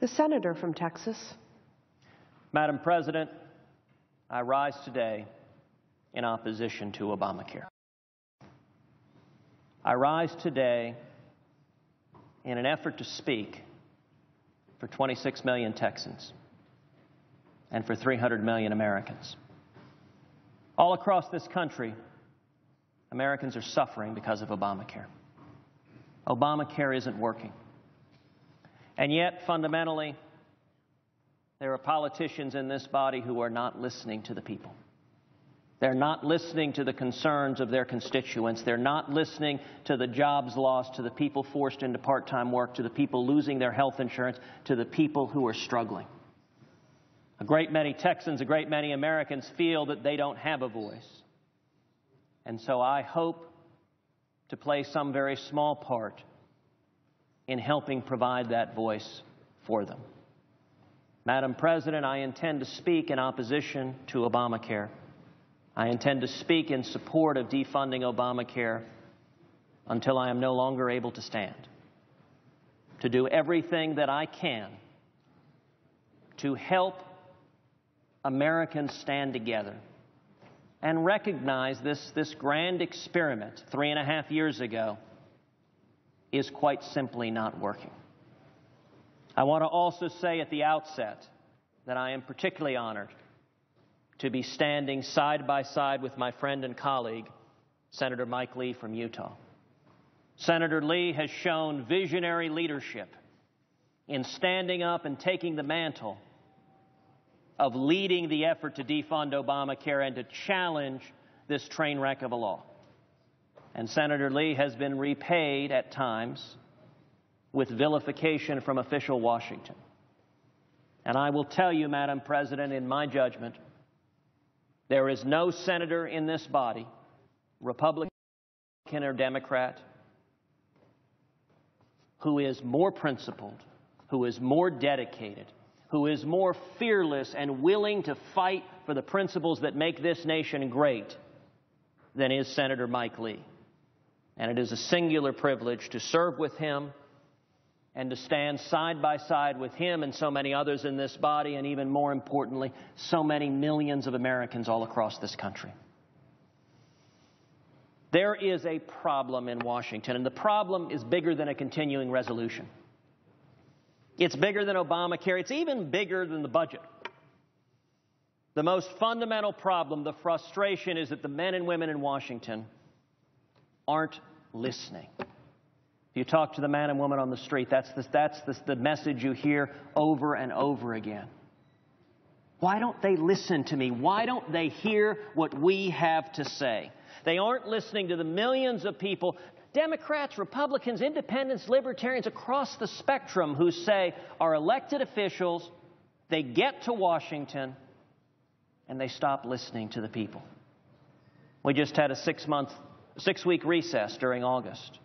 The senator from Texas. Madam President, I rise today in opposition to Obamacare. I rise today in an effort to speak for 26 million Texans and for 300 million Americans. All across this country, Americans are suffering because of Obamacare. Obamacare isn't working. And yet, fundamentally, there are politicians in this body who are not listening to the people. They're not listening to the concerns of their constituents. They're not listening to the jobs lost, to the people forced into part-time work, to the people losing their health insurance, to the people who are struggling. A great many Texans, a great many Americans feel that they don't have a voice. And so I hope to play some very small part in helping provide that voice for them. Madam President, I intend to speak in opposition to Obamacare. I intend to speak in support of defunding Obamacare until I am no longer able to stand. To do everything that I can to help Americans stand together and recognize this grand experiment 3.5 years ago is quite simply not working. I want to also say at the outset that I am particularly honored to be standing side by side with my friend and colleague, Senator Mike Lee from Utah. Senator Lee has shown visionary leadership in standing up and taking the mantle of leading the effort to defund Obamacare and to challenge this train wreck of a law. And Senator Lee has been repaid at times with vilification from official Washington. And I will tell you, Madam President, in my judgment, there is no senator in this body, Republican or Democrat, who is more principled, who is more dedicated, who is more fearless and willing to fight for the principles that make this nation great than is Senator Mike Lee. And it is a singular privilege to serve with him and to stand side by side with him and so many others in this body, and even more importantly, so many millions of Americans all across this country. There is a problem in Washington, and the problem is bigger than a continuing resolution. It's bigger than Obamacare. It's even bigger than the budget. The most fundamental problem, the frustration, is that the men and women in Washington aren't listening. If you talk to the man and woman on the street, that's the message you hear over and over again. Why don't they listen to me? Why don't they hear what we have to say? They aren't listening to the millions of people, Democrats, Republicans, independents, libertarians across the spectrum, who say our elected officials, they get to Washington and they stop listening to the people. We just had a 6-week recess during August,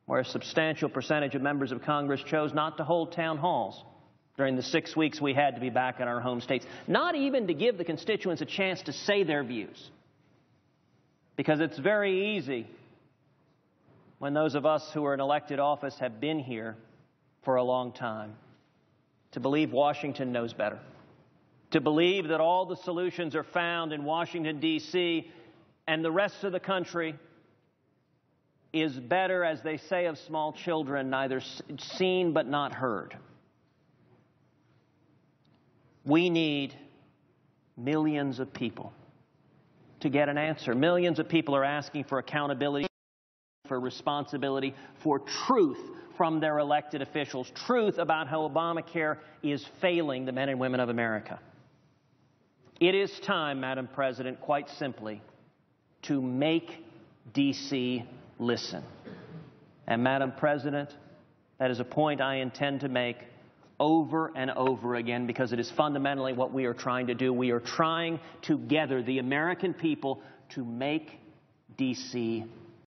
where a substantial percentage of members of Congress chose not to hold town halls during the 6 weeks we had to be back in our home states, not even to give the constituents a chance to say their views. Because it's very easy, when those of us who are in elected office have been here for a long time, to believe Washington knows better, to believe that all the solutions are found in Washington, D.C., and the rest of the country is better, as they say of small children, neither seen but not heard. We need millions of people to get an answer. Millions of people are asking for accountability, for responsibility, for truth from their elected officials, truth about how Obamacare is failing the men and women of America. It is time, Madam President, quite simply, to make D.C. listen. And Madam President, that is a point I intend to make over and over again, because it is fundamentally what we are trying to do. We are trying together, the American people, to make D.C.